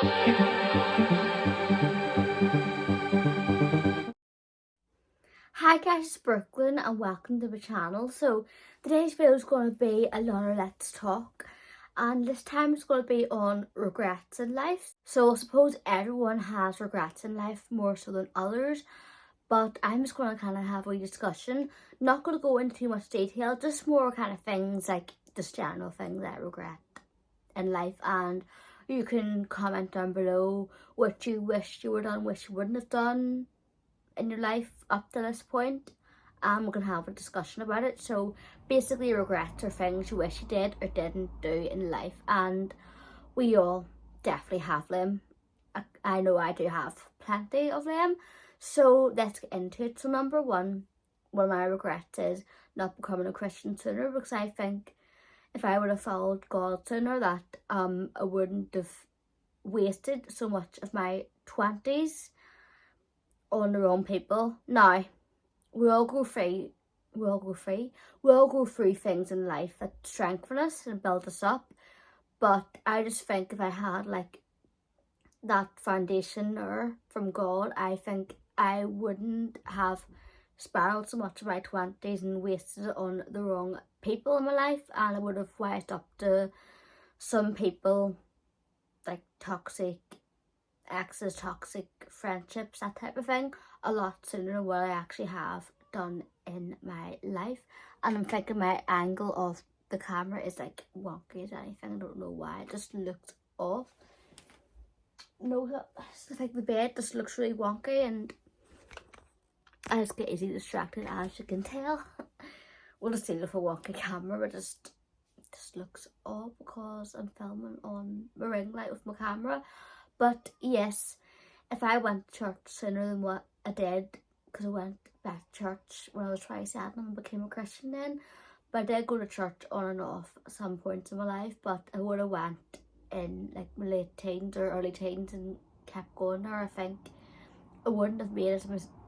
Hi guys, it's Brookelynne and welcome to my channel. So today's video is going to be a lot of let's talk, and this time it's going to be on regrets in life. So I suppose everyone has regrets in life, more so than others, but I'm just going to kind of have a discussion. Not going to go into too much detail, just more kind of things like just general things that I regret in life, and you can comment down below what you wished you were done, wish you wouldn't have done in your life up to this point, and we're gonna have a discussion about it. So basically, regrets are things you wish you did or didn't do in life, and we all definitely have them. I know I do have plenty of them, so let's get into it. So number one of my regrets is not becoming a Christian sooner, because I think if I would have followed God sooner, that I wouldn't have wasted so much of my 20s on the wrong people. Now, we all go through things in life that strengthen us and build us up. But I just think if I had like that foundation or from God, I think I wouldn't have spiraled so much of my 20s and wasted it on the wrong people in my life, and I would have wised up to some people like toxic exes, toxic friendships, that type of thing, a lot sooner than what I actually have done in my life. And I'm thinking my angle of the camera is like wonky as anything. I don't know why, it just looks off. No, I think the bed just looks really wonky, and I just get easily distracted, as you can tell. We'll just see it with a wonky camera, but just looks off because I'm filming on my ring light with my camera. But yes, if I went to church sooner than what I did, because I went back to church when I was 27 and became a Christian then, but I did go to church on and off at some points in my life, but I would have went in like my late teens or early teens and kept going there. I think I wouldn't have made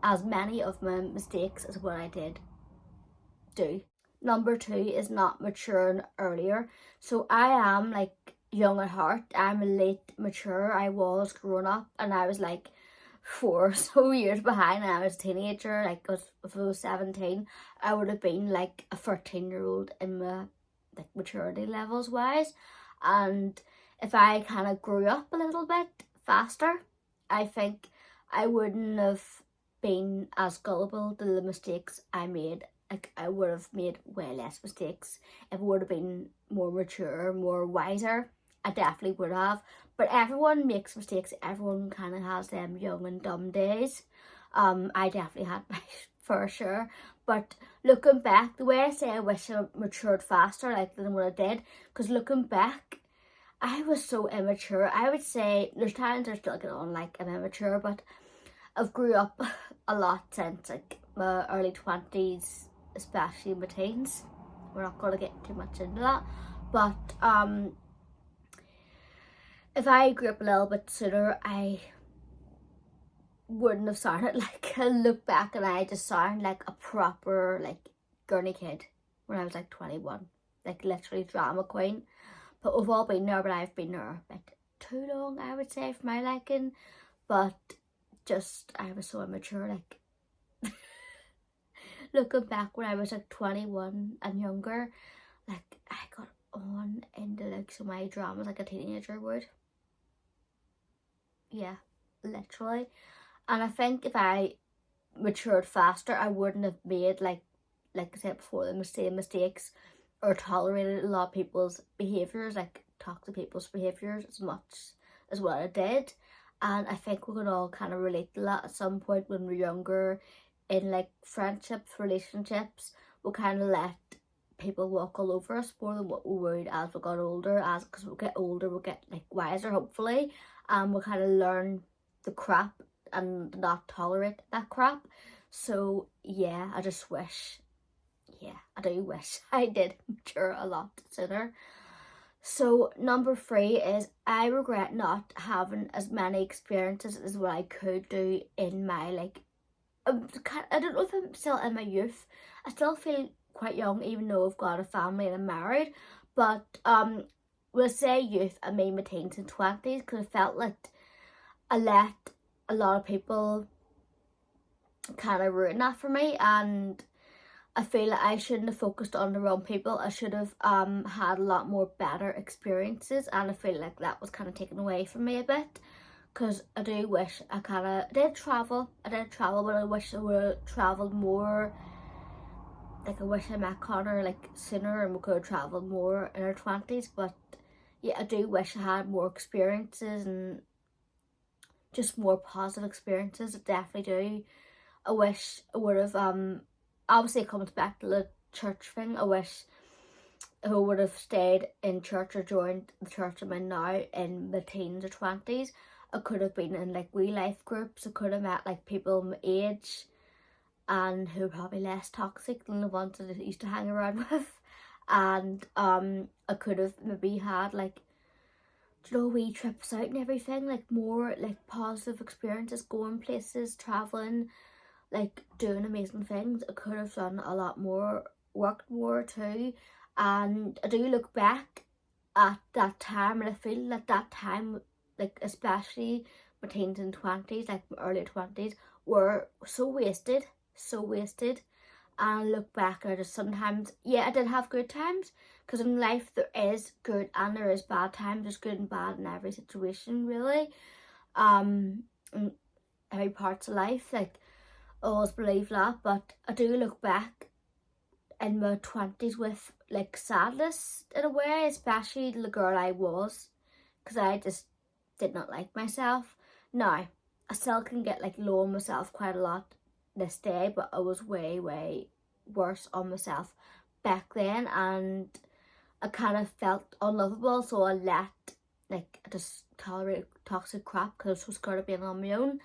as many of my mistakes as what I did do. Number two is not maturing earlier. So I am like young at heart. I'm late mature. I was growing up, and I was like 4 so years behind. And I was a teenager. Like if I was 17, I would have been like a 13-year-old in my like maturity levels wise. And if I kind of grew up a little bit faster, I think I wouldn't have been as gullible to the mistakes I made. Like I would have made way less mistakes if I would have been more mature, more wiser. I definitely would have. But everyone makes mistakes. Everyone kind of has them young and dumb days. I definitely had my for sure. But looking back, the way I say I wish I matured faster, like than what I did, because looking back, I was so immature. I would say there's times I still get on like I'm immature, but I've grew up a lot since like my early 20s, especially my teens. We're not going to get too much into that, but if I grew up a little bit sooner, I wouldn't have sounded like, I look back and I just sound like a proper like girly kid when I was like 21, like literally drama queen. But we've all been there, but I've been there a bit too long, I would say, for my liking. But just I was so immature, like looking back when I was like 21 and younger, like I got on into like so many dramas like a teenager would. Yeah, literally. And I think if I matured faster, I wouldn't have made like I said before, the same mistakes or tolerated a lot of people's behaviours, like toxic people's behaviours, as much as what I did. And I think we can all kind of relate to that at some point when we're younger, in like friendships, relationships. We'll kind of let people walk all over us more than what we would as we got older, because we'll get older, we'll get like wiser hopefully, and we'll kind of learn the crap and not tolerate that crap. So yeah, I just wish, I do wish I did mature a lot sooner. So number three is I regret not having as many experiences as what I could do in my like, I don't know if I'm still in my youth. I still feel quite young even though I've got a family and I'm married, but will say youth, I mean my teens and 20s, because I felt like I let a lot of people kind of ruin that for me, and I feel like I shouldn't have focused on the wrong people. I should have had a lot more better experiences, and I feel like that was kind of taken away from me a bit, because I do wish I kind of did travel. I did travel, but I wish I would have travelled more. Like I wish I met Connor like sooner and we could have travelled more in our 20s, but yeah, I do wish I had more experiences and just more positive experiences. I definitely do. I wish I would have obviously it comes back to the church thing. I wish I would have stayed in church or joined the church I'm in now in my teens or 20s. I could have been in like wee life groups. I could have met like people my age and who are probably less toxic than the ones that I used to hang around with. And I could have maybe had like, you know, wee trips out and everything, like more like positive experiences, going places, traveling, like doing amazing things. I could have done a lot more, worked more too. And I do look back at that time and I feel that that time, like especially my teens and 20s, like my early 20s, were so wasted, so wasted. And I look back and I just sometimes, yeah, I did have good times, because in life there is good and there is bad times. There's good and bad in every situation, really. In every parts of life, like I always believe that. But I do look back in my 20s with like sadness in a way, especially the girl I was, because I just did not like myself. Now I still can get like low on myself quite a lot this day, but I was way worse on myself back then, and I kind of felt unlovable, so I just tolerated toxic crap because I was so scared of being on my own.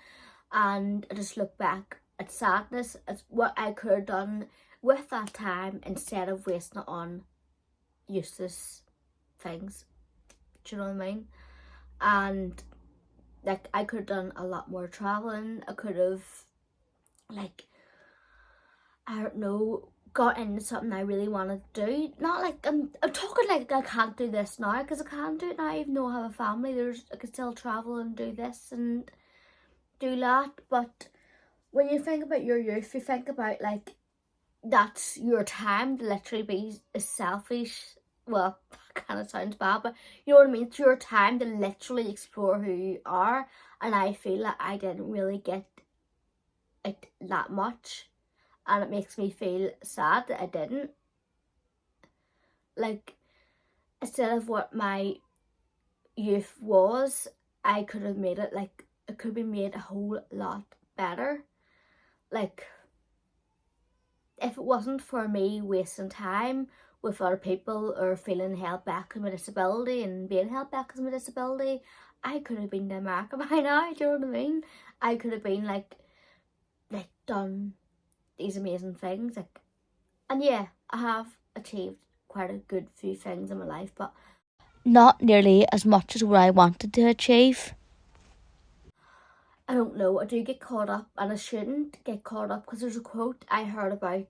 And I just look back at sadness as what I could have done with that time instead of wasting it on useless things. Do you know what I mean? And like I could have done a lot more traveling. I could have, like, I don't know, got into something I really wanted to do. Not like I'm talking like I can't do this now, because I can't do it now even though I have a family. I could still travel and do this and do that. But when you think about your youth, you think about like that's your time to literally be selfish. Well, that kind of sounds bad, but you know what I mean? It's your time to literally explore who you are, and I feel like I didn't really get it that much, and it makes me feel sad that I didn't. Like, instead of what my youth was, I could have made it, like, it could be made a whole lot better. Like, if it wasn't for me wasting time with other people or feeling held back with my disability and being held back with my disability, I could have been to America by now. Do you know what I mean? I could have been like done these amazing things. Like, and yeah, I have achieved quite a good few things in my life, but not nearly as much as what I wanted to achieve. I don't know, I do get caught up, and I shouldn't get caught up, because there's a quote I heard about: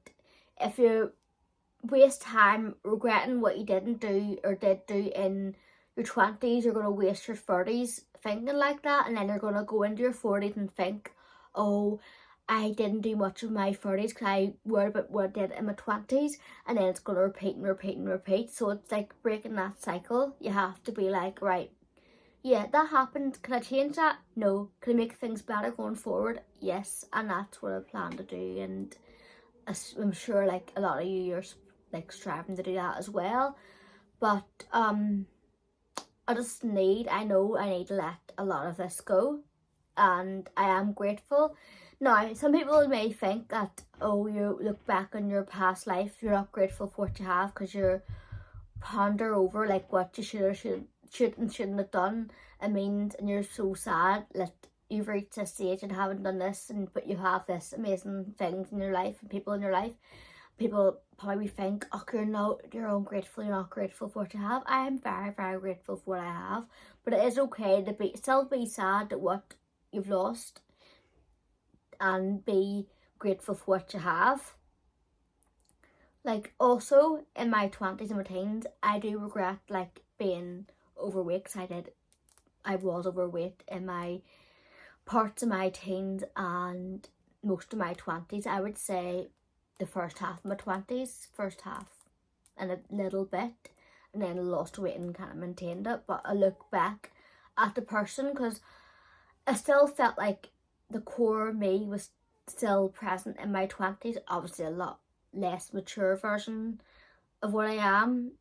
if you waste time regretting what you didn't do or did do in your 20s, you're going to waste your 30s thinking like that, and then you're going to go into your 40s and think, oh, I didn't do much of my 30s because I worried about what I did in my 20s, and then it's going to repeat and repeat and repeat. So it's like breaking that cycle. You have to be like, right, yeah, that happened. Can I change that? No. Can I make things better going forward? Yes. And that's what I plan to do. And I'm sure like a lot of you are like striving to do that as well. But I know I need to let a lot of this go. And I am grateful. Now, some people may think that, oh, you look back on your past life, you're not grateful for what you have because you're ponder over like what you shouldn't have done. It means, and you're so sad that you've reached this stage and haven't done this, and but you have this amazing things in your life and people in your life. People probably think, oh, you're ungrateful, you're not grateful for what you have. I am very grateful for what I have, but it is okay to still be sad at what you've lost and be grateful for what you have. Like, also in my 20s and my teens, I do regret like being overweight, because I was overweight in my parts of my teens and most of my 20s. I would say the first half of my 20s, first half and a little bit, and then I lost weight and kind of maintained it. But I look back at the person, because I still felt like the core of me was still present in my 20s. Obviously a lot less mature version of what I am,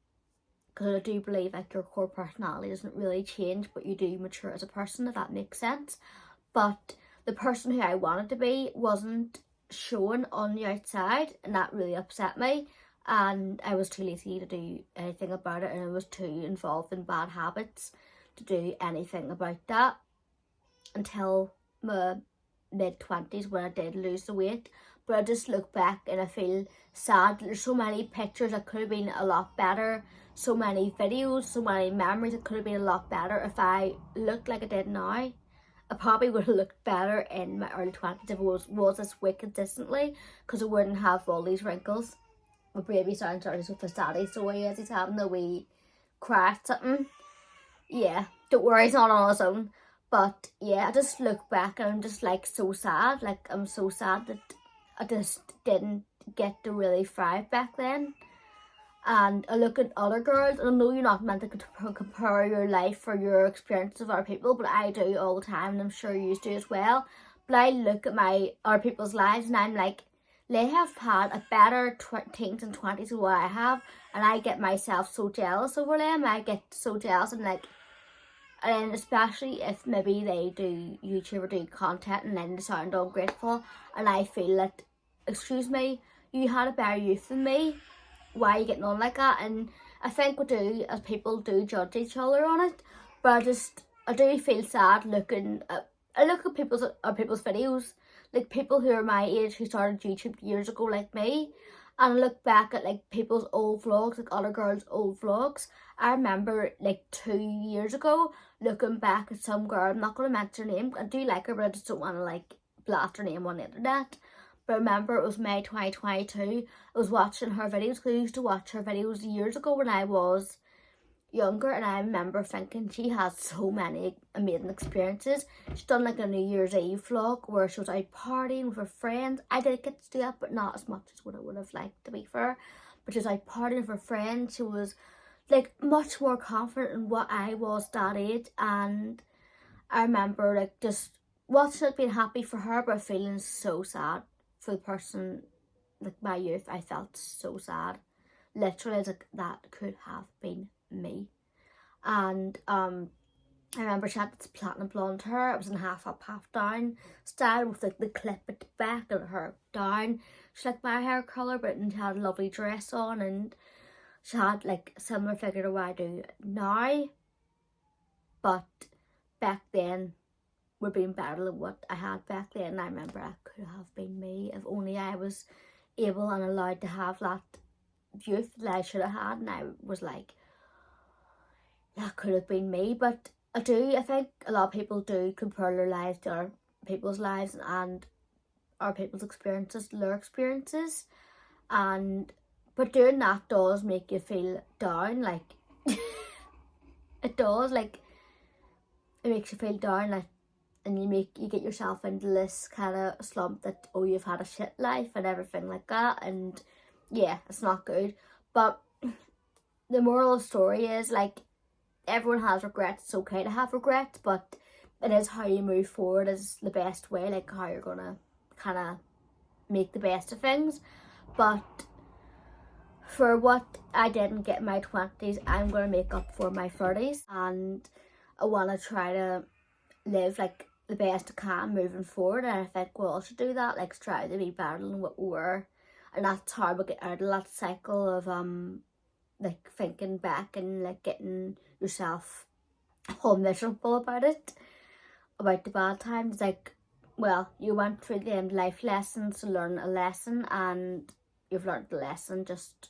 because I do believe like your core personality doesn't really change, but you do mature as a person, if that makes sense. But the person who I wanted to be wasn't shown on the outside, and that really upset me. And I was too lazy to do anything about it, and I was too involved in bad habits to do anything about that until my mid-20s, when I did lose the weight. But I just look back and I feel sad. There's so many pictures that could have been a lot better, so many videos, so many memories that could have been a lot better if I looked like I did now. I probably would have looked better in my early 20s if I was this weight consistently, because I wouldn't have all these wrinkles. My baby sounds already with his daddy, so he is. He's having a wee cry at something. Yeah, don't worry, he's not on his own. But yeah, I just look back and I'm just like so sad. Like, I'm so sad that I just didn't get to really thrive back then. And I look at other girls, and I know you're not meant to compare your life or your experiences of other people, but I do all the time, and I'm sure you do as well. But I look at my other people's lives and I'm like, they have had a better teens and 20s than what I have, and I get myself so jealous over them. I get so jealous, and like, and especially if maybe they do YouTube or do content and then they sound ungrateful, and I feel that, excuse me, you had a better youth than me, why are you getting on like that? And I think we do, as people, do judge each other on it. But I do feel sad looking at, I look at people's videos, like people who are my age who started YouTube years ago like me, and I look back at like people's old vlogs, like other girls' old vlogs. I remember like 2 years ago looking back at some girl, I'm not going to mention her name, I do like her but I just don't want to like blast her name on the internet. But I remember it was May 2022, I was watching her videos, because I used to watch her videos years ago when I was younger, and I remember thinking she has so many amazing experiences. She's done like a New Year's Eve vlog where she was out partying with her friends. I did get to do that, but not as much as what I would have liked, to be fair. But she was out partying with her friends. She was like much more confident in what I was that age, and I remember like just watching it, being happy for her, but feeling so sad for the person, like my youth. I felt so sad. Literally, like that could have been me. And I remember she had this platinum blonde hair. It was in half up, half down style, with like the clip at the back and her down. She liked my hair colour, but she had a lovely dress on, and she had like a similar figure to what I do now. But back then would have been better than what I had back then. And I remember that could have been me if only I was able and allowed to have that youth that I should have had. And I was like, that could have been me. But I think a lot of people do compare their lives to other people's lives and other people's experiences to their experiences. But doing that does make you feel down, like it does, like it makes you feel down, like, and you get yourself into this kind of slump that, oh, you've had a shit life and everything like that, and yeah, it's not good. But the moral of the story is, like, everyone has regrets. It's okay to have regrets, but it is how you move forward is the best way, like how you're gonna kind of make the best of things. But for what I didn't get in my 20s, I'm gonna make up for my 30s, and I want to try to live like the best I can moving forward. And I think we all should do that, like try to be better than what we were. And that's how we get out of that cycle of like thinking back and like getting yourself all miserable about it, about the bad times. Like, well, you went through the end life lessons to learn a lesson, and you've learned the lesson, just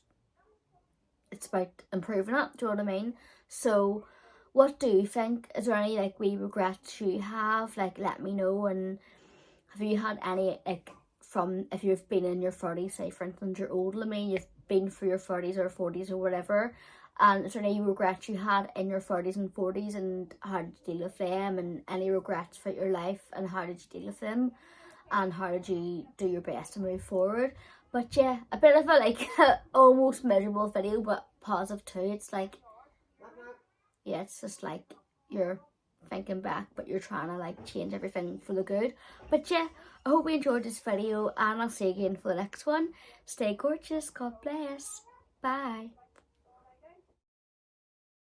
it's about improving it, do you know what I mean? So what do you think? Is there any like wee regrets you have? Like, let me know. And have you had any, like, from if you've been in your 30s, say for instance you're older than me, you've been through your 30s or 40s or whatever, and is there any regrets you had in your 30s and 40s, and how did you deal with them, and any regrets for your life and how did you deal with them, and how did you do your best to move forward. But yeah, a bit of a like almost miserable video, but positive too. It's like, yeah, it's just like you're thinking back, but you're trying to like change everything for the good. But yeah, I hope you enjoyed this video, and I'll see you again for the next one. Stay gorgeous. God bless. Bye.